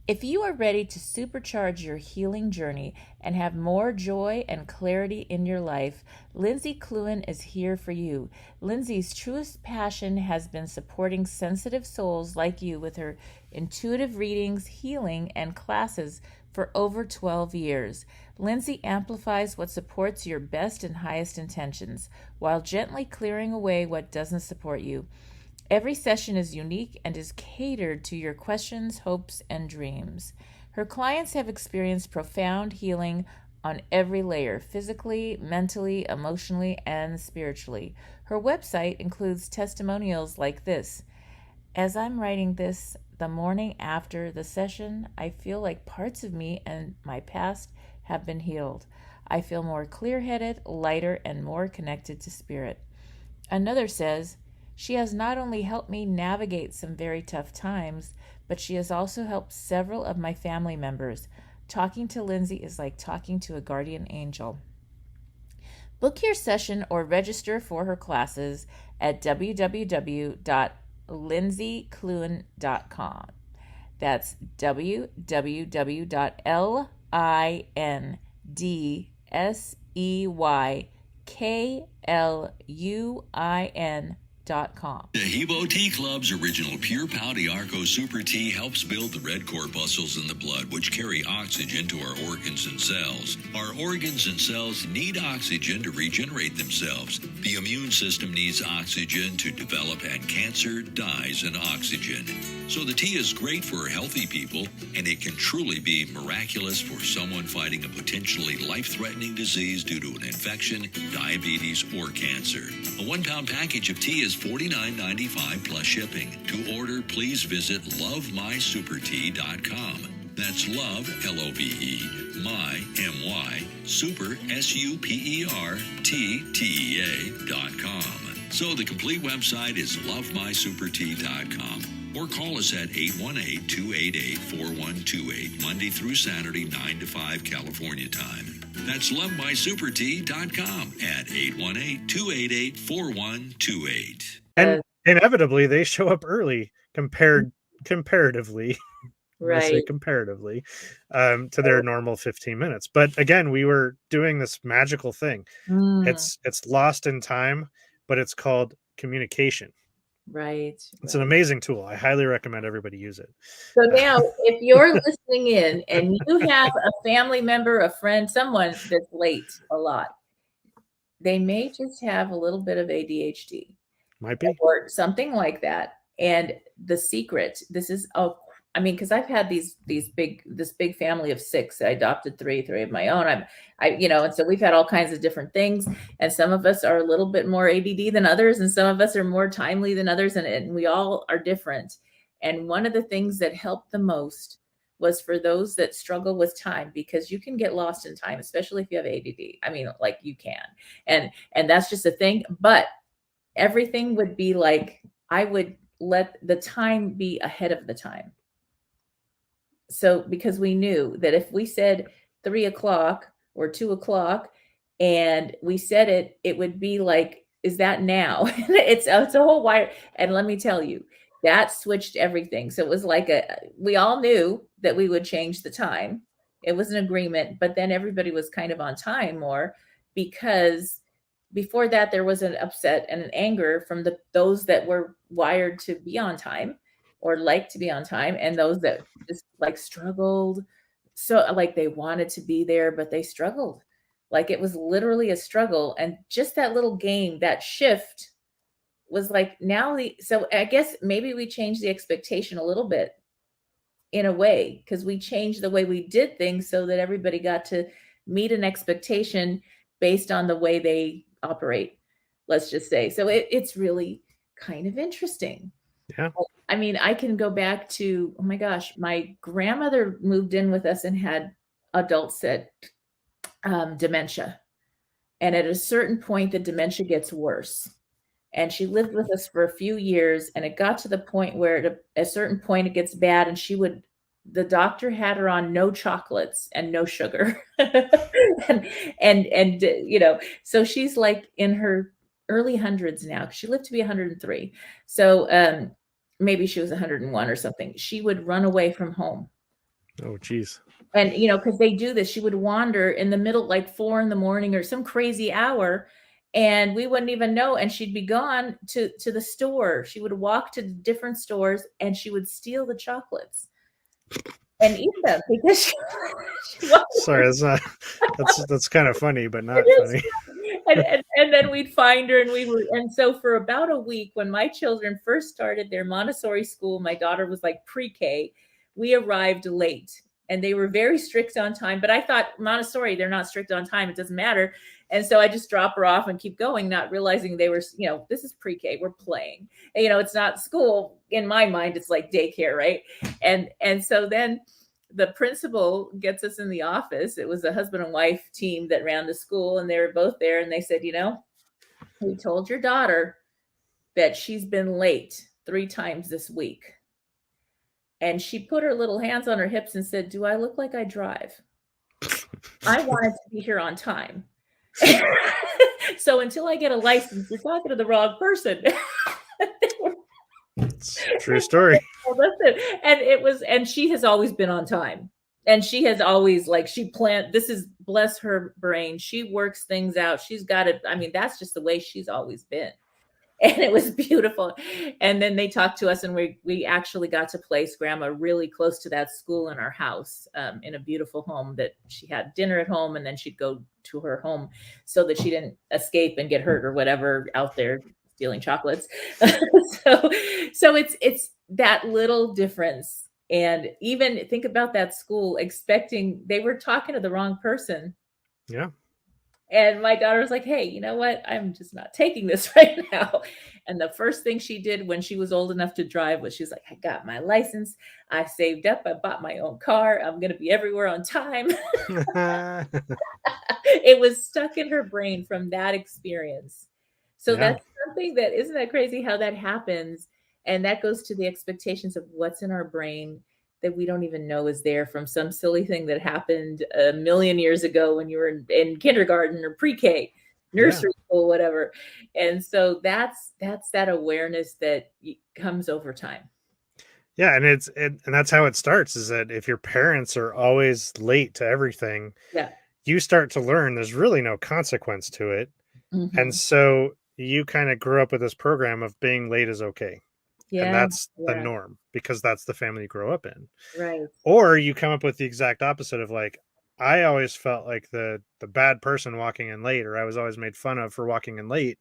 If you are ready to supercharge your healing journey and have more joy and clarity in your life, Lindsay Cluen is here for you. Lindsay's truest passion has been supporting sensitive souls like you with her intuitive readings, healing, and classes for over 12 years. Lindsay amplifies what supports your best and highest intentions while gently clearing away what doesn't support you. Every session is unique and is catered to your questions, hopes, and dreams. Her clients have experienced profound healing on every layer, physically, mentally, emotionally, and spiritually. Her website includes testimonials like this. As I'm writing this, the morning after the session, I feel like parts of me and my past have been healed. I feel more clear-headed, lighter, and more connected to spirit. Another says, she has not only helped me navigate some very tough times, but she has also helped several of my family members. Talking to Lindsay is like talking to a guardian angel. Book your session or register for her classes at www.lindsaycluen.com. That's www.lindsaycluen.com. The Hebo Tea Club's original Pure Pouty Arco Super Tea helps build the red corpuscles in the blood, which carry oxygen to our organs and cells. Our organs and cells need oxygen to regenerate themselves. The immune system needs oxygen to develop, and cancer dies in oxygen. So the tea is great for healthy people, and it can truly be miraculous for someone fighting a potentially life-threatening disease due to an infection, diabetes, or cancer. A 1-pound package of tea is $49.95 plus shipping. To order, please visit lovemysupertea.com. That's love, L-O-V-E, my, M-Y, super, SUPERTEA.com. So the complete website is lovemysupertea.com. Or call us at 818-288-4128, Monday through Saturday, 9 to 5 California time. That's lovemysupertea.com at 818-288-4128. And inevitably, they show up early comparatively. Right. I say comparatively to their normal 15 minutes. But again, we were doing this magical thing. It's lost in time, but it's called communication. Right. It's an amazing tool. I highly recommend everybody use it. So now, if you're listening in and you have a family member, a friend, someone that's late a lot, they may just have a little bit of ADHD. Might be. Or something like that. And the secret, this is a I mean, because I've had this big family of 6. I adopted three of my own. And so we've had all kinds of different things. And some of us are a little bit more ADD than others, and some of us are more timely than others, and we all are different. And one of the things that helped the most was for those that struggle with time, because you can get lost in time, especially if you have ADD. I mean, like, you can, and that's just a thing. But everything would be like, I would let the time be ahead of the time. So, because we knew that if we said 3 o'clock or 2 o'clock and we said it, it would be like, is that now? It's a whole wire. And let me tell you, that switched everything. So it was like we all knew that we would change the time. It was an agreement, but then everybody was kind of on time more, because before that there was an upset and an anger from those that were wired to be on time or like to be on time, and those that just like struggled. So like they wanted to be there, but they struggled. Like it was literally a struggle. And just that little game, that shift was like, so I guess maybe we changed the expectation a little bit in a way, because we changed the way we did things so that everybody got to meet an expectation based on the way they operate, let's just say. So it's really kind of interesting. Yeah. I mean, I can go back to, oh my gosh, my grandmother moved in with us and had adults that dementia. And at a certain point, the dementia gets worse. And she lived with us for a few years, and it got to the point where at a certain point it gets bad, and the doctor had her on no chocolates and no sugar. and so she's like in her early hundreds now. She lived to be 103. So maybe she was 101 or something. She would run away from home. Oh, geez. And, because they do this, she would wander in the middle, like 4 a.m. or some crazy hour, and we wouldn't even know. And she'd be gone to the store. She would walk to different stores, and she would steal the chocolates and eat them because sorry, that's kind of funny, but not funny. And then we'd find her, and so for about a week, when my children first started their Montessori school, my daughter was like pre-K, we arrived late, and they were very strict on time. But I thought, Montessori, they're not strict on time, it doesn't matter. And so I just drop her off and keep going, not realizing they were, this is pre-K, we're playing. And, it's not school. In my mind, it's like daycare, right? And so then the principal gets us in the office. It was a husband and wife team that ran the school, and they were both there. And they said, we told your daughter that she's been late 3 times this week. And she put her little hands on her hips and said, do I look like I drive? I wanted to be here on time. So until I get a license, you're talking to the wrong person. It's a true story. Well, listen, and she has always been on time. And she has always, like, this is, bless her brain, she works things out. She's got it. I mean, that's just the way she's always been. And it was beautiful. And then they talked to us, and we actually got to place Grandma really close to that school in our house, in a beautiful home that she had dinner at home, and then she'd go to her home so that she didn't escape and get hurt or whatever out there stealing chocolates. So it's that little difference. And even think about that school, expecting they were talking to the wrong person. Yeah. And my daughter was like, hey, you know what? I'm just not taking this right now. And the first thing she did when she was old enough to drive was, she was like, I got my license. I saved up. I bought my own car. I'm going to be everywhere on time. It was stuck in her brain from that experience. So that's something that, isn't that crazy how that happens? And that goes to the expectations of what's in our brain that we don't even know is there from some silly thing that happened a million years ago when you were in kindergarten or pre-K, nursery school, whatever. And so that's that awareness that comes over time. Yeah. And that's how it starts, is that if your parents are always late to everything, you start to learn there's really no consequence to it. Mm-hmm. And so you kind of grew up with this program of being late is okay. Yeah, and that's the norm, because that's the family you grow up in. Right. Or you come up with the exact opposite of, like, I always felt like the bad person walking in late, or I was always made fun of for walking in late.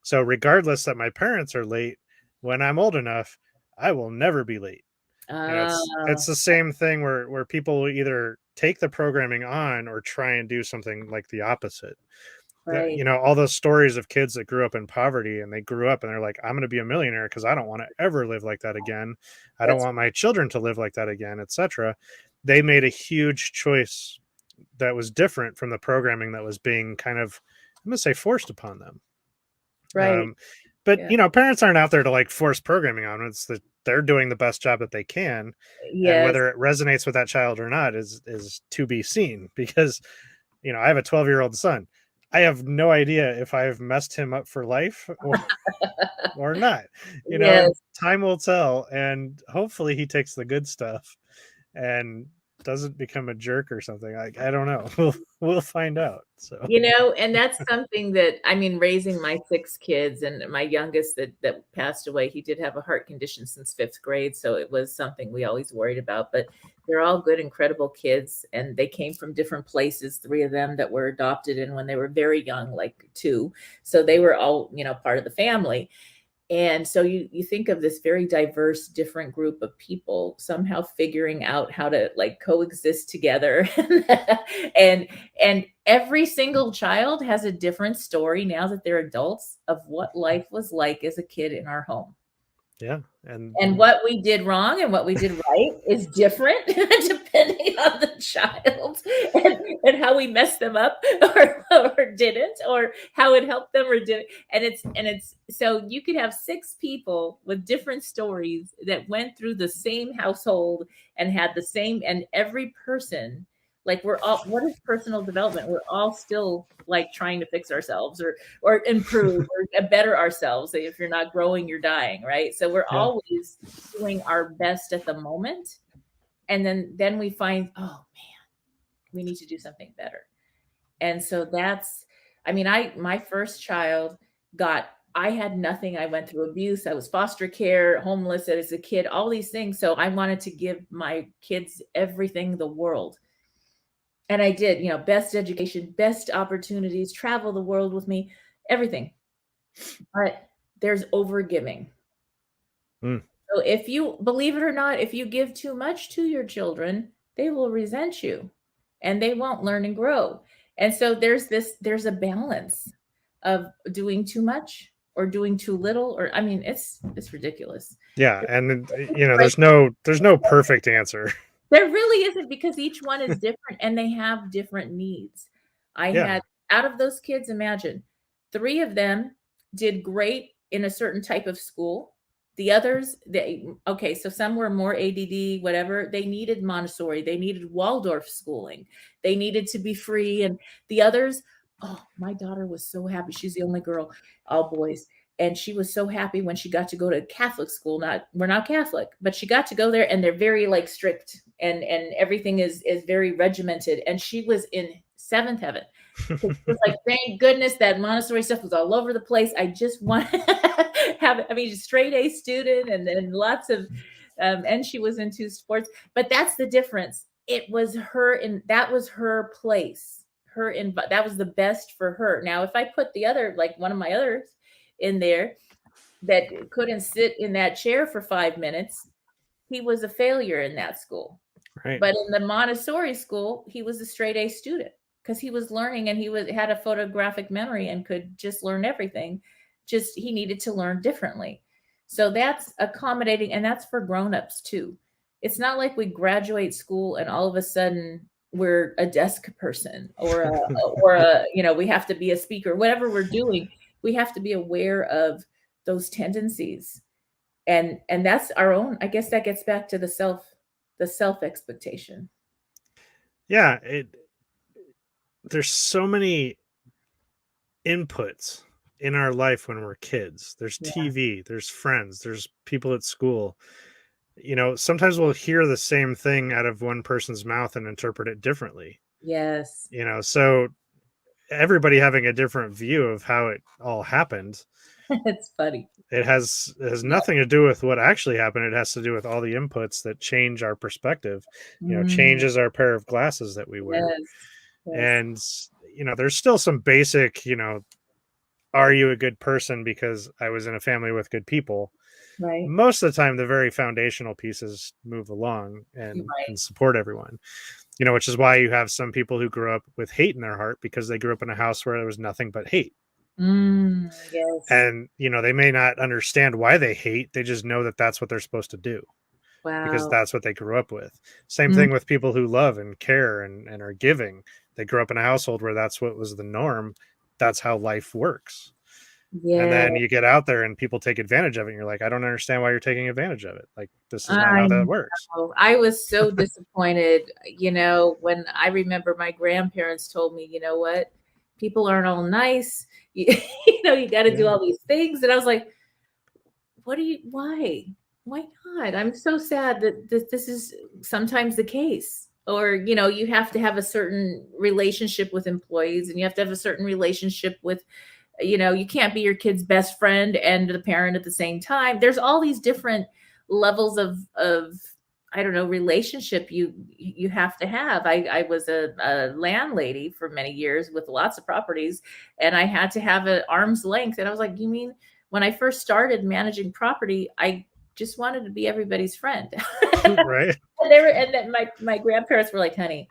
So regardless that my parents are late, when I'm old enough, I will never be late. And it's the same thing where people will either take the programming on or try and do something like the opposite. Right. All those stories of kids that grew up in poverty, and they grew up and they're like, I'm going to be a millionaire because I don't want to ever live like that again. I don't want my children to live like that again, etc. They made a huge choice that was different from the programming that was being kind of, I'm going to say, forced upon them. Right. But parents aren't out there to like force programming on them. It's that they're doing the best job that they can. Yes. And whether it resonates with that child or not is to be seen, because I have a 12-year-old son. I have no idea if I've messed him up for life or not. Time will tell, and hopefully he takes the good stuff and doesn't become a jerk or something. I don't know. We'll find out. So and that's something that, I mean, raising my 6 kids, and my youngest that passed away, he did have a heart condition since 5th grade, so it was something we always worried about. But they're all good, incredible kids, and they came from different places. 3 of them that were adopted in when they were very young, like 2, so they were all part of the family. And so you think of this very diverse, different group of people somehow figuring out how to like coexist together. and every single child has a different story now that they're adults of what life was like as a kid in our home. Yeah. And what we did wrong and what we did right is different depending on the child, and how we messed them up or didn't, or how it helped them or didn't. And it's so you could have 6 people with different stories that went through the same household and had the same, and every person, like, we're all, what is personal development? We're all still like trying to fix ourselves or improve or better ourselves. If you're not growing, you're dying, right? So we're always doing our best at the moment. And then we find, oh man, we need to do something better. And so that's, I mean, my first child I had nothing. I went through abuse. I was foster care, homeless as a kid, all these things. So I wanted to give my kids everything in the world. And I did, best education, best opportunities, travel the world with me, everything. But there's overgiving. So if you, believe it or not, if you give too much to your children, they will resent you and they won't learn and grow. And so there's a balance of doing too much or doing too little, or, I mean, it's ridiculous. Yeah. And there's no perfect answer. There really isn't, because each one is different and they have different needs. I had, out of those kids, imagine 3 of them did great in a certain type of school. The others, so some were more ADD, whatever. They needed Montessori. They needed Waldorf schooling. They needed to be free. And the others, my daughter was so happy. She's the only girl, all boys. And she was so happy when she got to go to Catholic school. We're not Catholic, but she got to go there, and they're very like strict, and everything is very regimented. And she was in 7th heaven. It was like, thank goodness that Montessori stuff was all over the place. I just want to have, straight A student, and then lots of, and she was into sports. But that's the difference. It was her, and that was her place. That was the best for her. Now, if I put the other, like one of my others in there that couldn't sit in that chair for 5 minutes, he was a failure in that school. Right. But in the Montessori school, he was a straight A student because he was learning, and he had a photographic memory and could just learn everything. Just, he needed to learn differently. So that's accommodating, and that's for grownups too. It's not like we graduate school and all of a sudden we're a desk person or we have to be a speaker, whatever we're doing. We have to be aware of those tendencies, and that's our own. I guess that gets back to the self expectation. Yeah, there's so many inputs in our life when we're kids. There's TV, there's friends, there's people at school. Sometimes we'll hear the same thing out of one person's mouth and interpret it differently. Yes. So everybody having a different view of how it all happened. It's funny. It has nothing to do with what actually happened. It has to do with all the inputs that change our perspective, changes our pair of glasses that we wear. Yes. And, there's still some basic, are you a good person because I was in a family with good people? Right. most of the time the very foundational pieces move along and support everyone. Which is why you have some people who grew up with hate in their heart because they grew up in a house where there was nothing but hate. Yes. And, they may not understand why they hate. They just know that that's what they're supposed to do because Wow. that's what they grew up with. Same thing with people who love and care and are giving. They grew up in a household where that's what was the norm. That's how life works. Yeah. And then you get out there and people take advantage of it. And you're like, I don't understand why you're taking advantage of it. Like, this is not how that works. I was so disappointed, when I remember my grandparents told me, you know what, people aren't all nice. You got to do all these things. And I was like, why not? I'm so sad that this is sometimes the case. Or, you have to have a certain relationship with employees and you have to have a certain relationship with, you can't be your kid's best friend and the parent at the same time. There's all these different levels of I don't know, relationship you have to have. I was a landlady for many years with lots of properties, and I had to have an arm's length. And I was like, you mean when I first started managing property, I just wanted to be everybody's friend. Right. And then my grandparents were like, honey,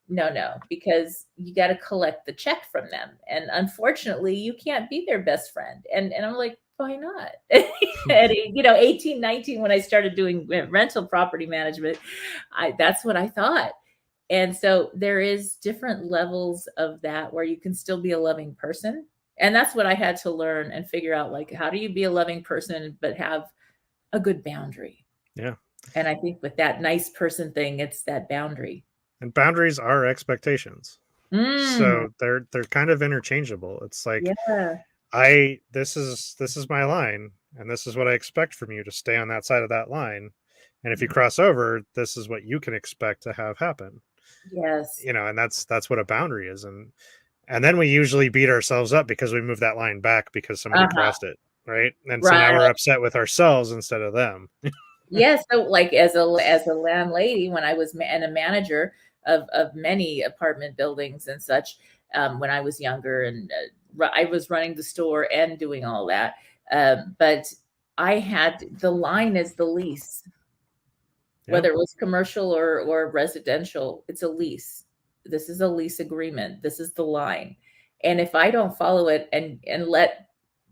no, because you got to collect the check from them. And unfortunately, you can't be their best friend. And I'm like, why not? At 18, 19, when I started doing rental property management, that's what I thought. And so there is different levels of that where you can still be a loving person. And that's what I had to learn and figure out, like, how do you be a loving person, but have a good boundary? Yeah. And I think with that nice person thing, it's that boundary. And boundaries are expectations. So they're kind of interchangeable. It's like, this is my line and this is what I expect from you to stay on that side of that line. And if you cross over, this is what you can expect to have happen. Yes. And that's what a boundary is. And then we usually beat ourselves up because we moved that line back because somebody crossed it. Right. And so now we're upset with ourselves instead of them. Yes. So like as a landlady, when I was and a manager of many apartment buildings and such, when I was younger, and I was running the store and doing all that. But I had the line is the lease, whether it was commercial or residential, it's a lease. This is a lease agreement. This is the line. And if I don't follow it and let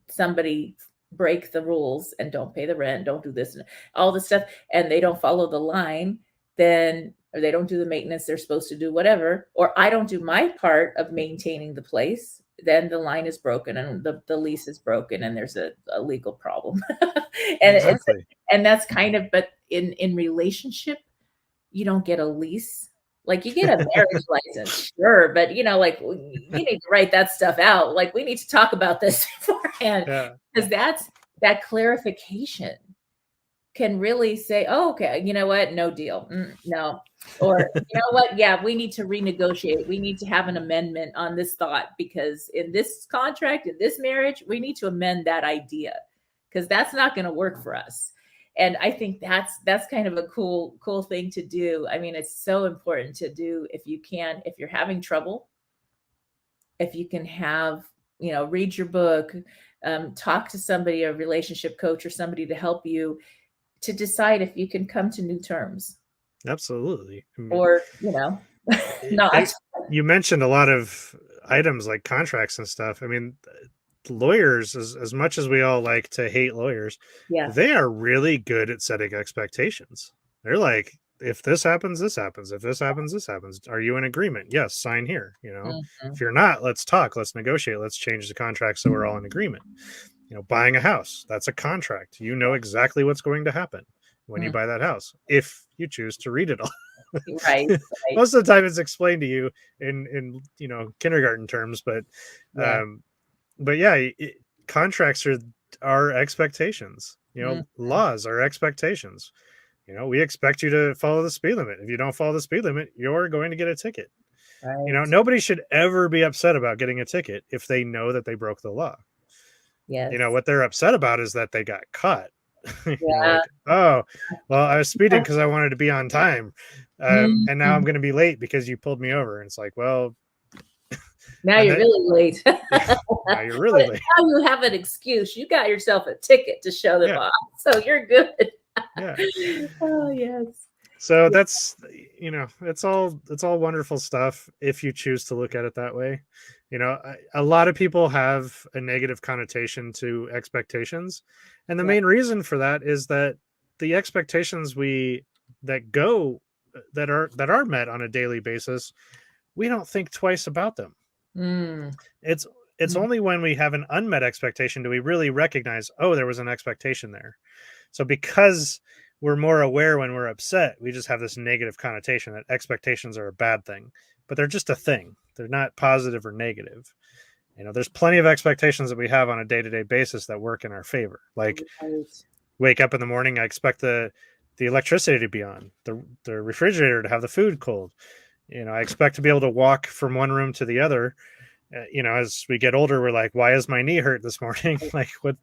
somebody break the rules and don't pay the rent, don't do this and all this stuff, and they don't follow the line, then or they don't do the maintenance they're supposed to do, whatever, or I don't do my part of maintaining the place, then the line is broken and the lease is broken and there's a legal problem. And exactly. And that's kind of, but in relationship, you don't get a lease. Like you get a marriage license, sure, but like you need to write that stuff out. Like we need to talk about this beforehand, because that clarification can really say, oh, okay, you know what? No deal. No. Or, you know what? Yeah, we need to renegotiate. We need to have an amendment on this thought, because in this contract, in this marriage, we need to amend that idea, because that's not going to work for us. And I think that's kind of a cool thing to do. I mean, it's so important to do if you're having trouble, if you can have, read your book, talk to somebody, a relationship coach or somebody to help you to decide if you can come to new terms. Absolutely. Or, not. You mentioned a lot of items like contracts and stuff. I mean, lawyers, as much as we all like to hate lawyers, they are really good at setting expectations. They're like, if this happens, this happens. If this happens, this happens. Are you in agreement? Yes, sign here. If you're not, let's talk, let's negotiate, let's change the contract so we're all in agreement. Buying a house, that's a contract. You know exactly what's going to happen when you buy that house, if you choose to read it all. Right. Most of the time it's explained to you in kindergarten terms, but contracts are expectations. Laws are expectations. We expect you to follow the speed limit. If you don't follow the speed limit, you're going to get a ticket. Right. Nobody should ever be upset about getting a ticket if they know that they broke the law. Yes. What they're upset about is that they got caught. Like, oh, well, I was speeding because I wanted to be on time. And now I'm going to be late because you pulled me over. And it's like, well, Now And you're then, really late. now you're really late. Now you have an excuse. You got yourself a ticket to show them Yeah. off. So you're good. Yeah. Oh, yes. So that's, it's all wonderful stuff if you choose to look at it that way. A lot of people have a negative connotation to expectations, and the Yeah. main reason for that is that the expectations that are met on a daily basis, we don't think twice about them. Mm. It's Mm. only when we have an unmet expectation do we really recognize, oh, there was an expectation there. So because we're more aware when we're upset, we just have this negative connotation that expectations are a bad thing, but they're just a thing. They're not positive or negative. There's plenty of expectations that we have on a day-to-day basis that work in our favor. Like, Right. wake up in the morning, I expect the electricity to be on, the refrigerator to have the food cold. I expect to be able to walk from one room to the other. As we get older, we're like, why is my knee hurt this morning? Like, what?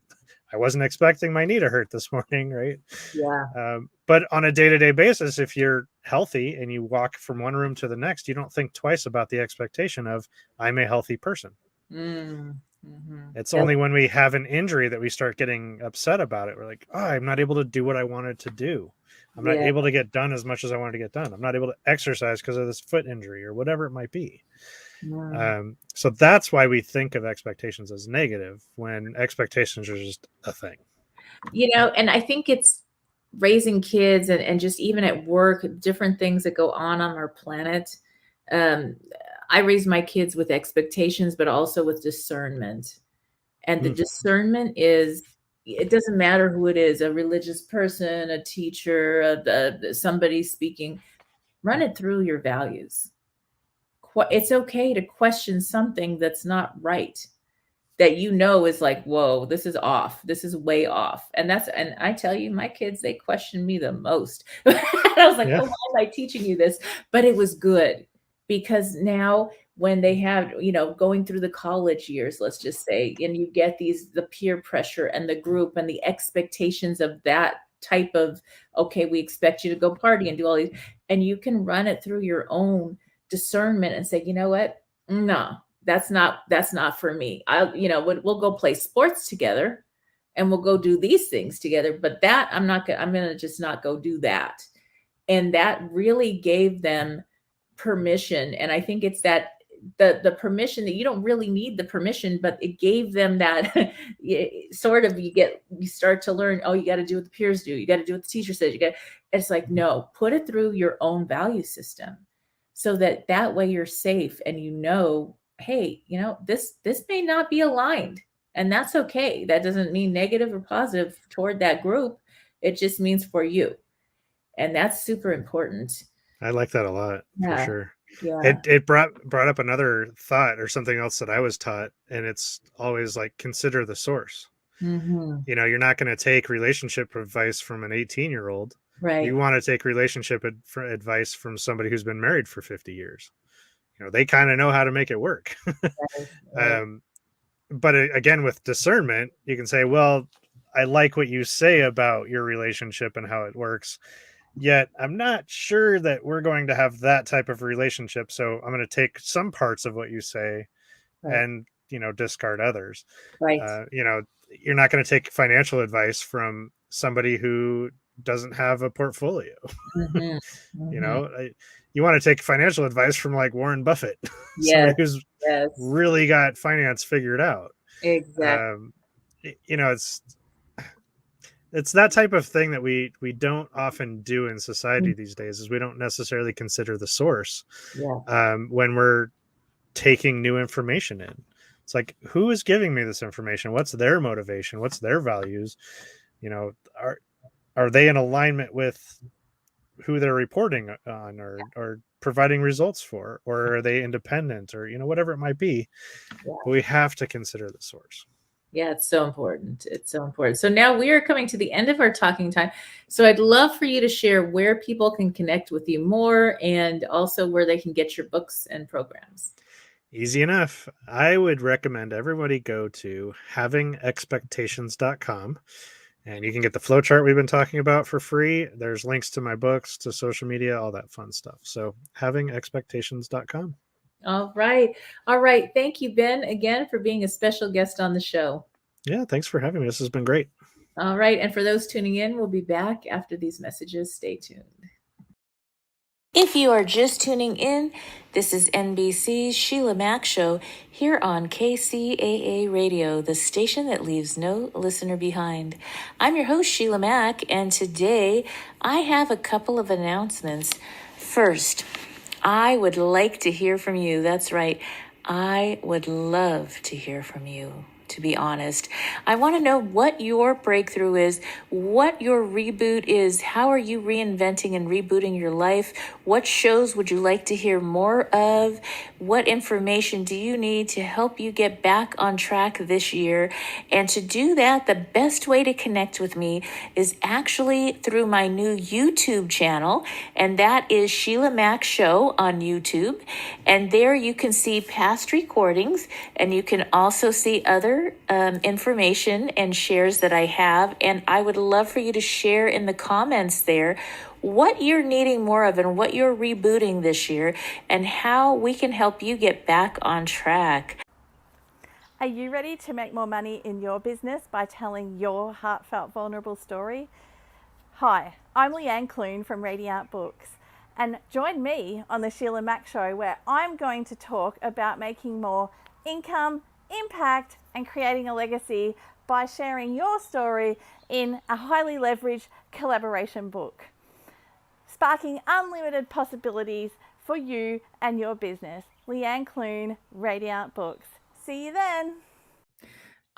I wasn't expecting my knee to hurt this morning, right? Yeah. But on a day-to-day basis, if you're healthy and you walk from one room to the next, you don't think twice about the expectation of, I'm a healthy person. Mm. Mm-hmm. It's only when we have an injury that we start getting upset about it. We're like, oh, I'm not able to do what I wanted to do. I'm not able to get done as much as I wanted to get done. I'm not able to exercise because of this foot injury or whatever it might be. So that's why we think of expectations as negative when expectations are just a thing. And I think it's raising kids and just even at work, different things that go on our planet. I raise my kids with expectations, but also with discernment. And the discernment is, it doesn't matter who it is, a religious person, a teacher, somebody speaking, run it through your values. It's okay to question something that's not right, that is like, whoa, this is off. This is way off. And I tell you, my kids, they question me the most. And I was like, oh, why am I teaching you this? But it was good, because now when they have, going through the college years, let's just say, and you get the peer pressure and the group and the expectations of that type of, okay, we expect you to go party and do all these, and you can run it through your own discernment and say, you know what? No, that's not for me. We'll go play sports together and we'll go do these things together, but I'm going to just not go do that. And that really gave them permission. And I think it's that the permission that you don't really need the permission, but it gave them that sort of, you start to learn, oh, you got to do what the peers do. You got to do what the teacher says. It's like, no, put it through your own value system, so that way you're safe and hey, this may not be aligned, and that's okay. That doesn't mean negative or positive toward that group. It just means for you. And that's super important. I like that a lot, for sure. Yeah. It brought up another thought or something else that I was taught, and it's always like, consider the source. Mm-hmm. You're not going to take relationship advice from an 18-year-old. Right. You want to take relationship advice from somebody who's been married for 50 years. They kind of know how to make it work. Right. But again, with discernment, you can say, well, I like what you say about your relationship and how it works, yet I'm not sure that we're going to have that type of relationship. So I'm going to take some parts of what you say and, discard others. Right. You're not going to take financial advice from somebody who doesn't have a portfolio. Mm-hmm. Mm-hmm. You want to take financial advice from like Warren Buffett, Yes. somebody who's really got finance figured out. Exactly. It's that type of thing that we don't often do in society these days, is we don't necessarily consider the source when we're taking new information in. It's like, who is giving me this information? What's their motivation? What's their values? Are they in alignment with who they're reporting on or providing results for, or are they independent, or whatever it might be? But we have to consider the source. Yeah, it's so important. It's so important. So now we are coming to the end of our talking time. So I'd love for you to share where people can connect with you more, and also where they can get your books and programs. Easy enough. I would recommend everybody go to havingexpectations.com, and you can get the flowchart we've been talking about for free. There's links to my books, to social media, all that fun stuff. So havingexpectations.com. All right. All right. Thank you, Ben, again for being a special guest on the show. Yeah, thanks for having me. This has been great. All right. And for those tuning in, we'll be back after these messages. Stay tuned. If you are just tuning in, this is NBC's Sheila Mac Show here on KCAA Radio, the station that leaves no listener behind. I'm your host, Sheila Mac, and today I have a couple of announcements. First, I would like to hear from you. That's right. I would love to hear from you. To be honest, I want to know what your breakthrough is, what your reboot is. How are you reinventing and rebooting your life? What shows would you like to hear more of? What information do you need to help you get back on track this year? And to do that, the best way to connect with me is actually through my new YouTube channel, and that is Sheila Mac Show on YouTube. And there you can see past recordings, and you can also see other information and shares that I have. And I would love for you to share in the comments there what you're needing more of and what you're rebooting this year and how we can help you get back on track. Are you ready to make more money in your business by telling your heartfelt, vulnerable story? Hi, I'm Leanne Clune from Radiant Books, and join me on the Sheila Mac Show, where I'm going to talk about making more income, impact, and creating a legacy by sharing your story in a highly leveraged collaboration book, sparking unlimited possibilities for you and your business. Leanne Clune, Radiant Books. See you then.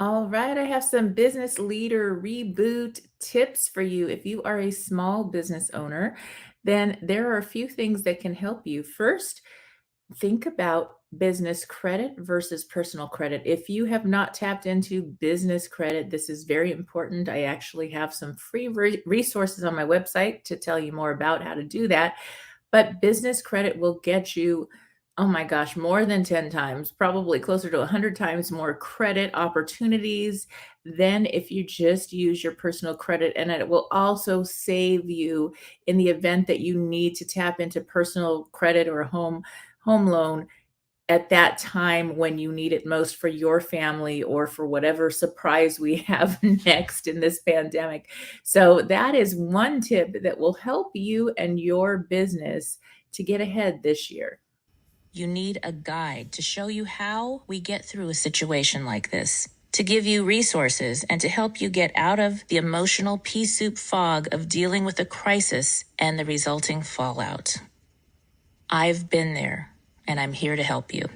All right, I have some business leader reboot tips for you. If you are a small business owner, then there are a few things that can help you. First, think about business credit versus personal credit. If you have not tapped into business credit, this is very important. I actually have some free resources on my website to tell you more about how to do that. But business credit will get you, oh my gosh, more than 10 times, probably closer to 100 times more credit opportunities than if you just use your personal credit. And it will also save you in the event that you need to tap into personal credit or a home loan at that time when you need it most for your family or for whatever surprise we have next in this pandemic. So that is one tip that will help you and your business to get ahead this year. You need a guide to show you how we get through a situation like this, to give you resources and to help you get out of the emotional pea soup fog of dealing with a crisis and the resulting fallout. I've been there, and I'm here to help you.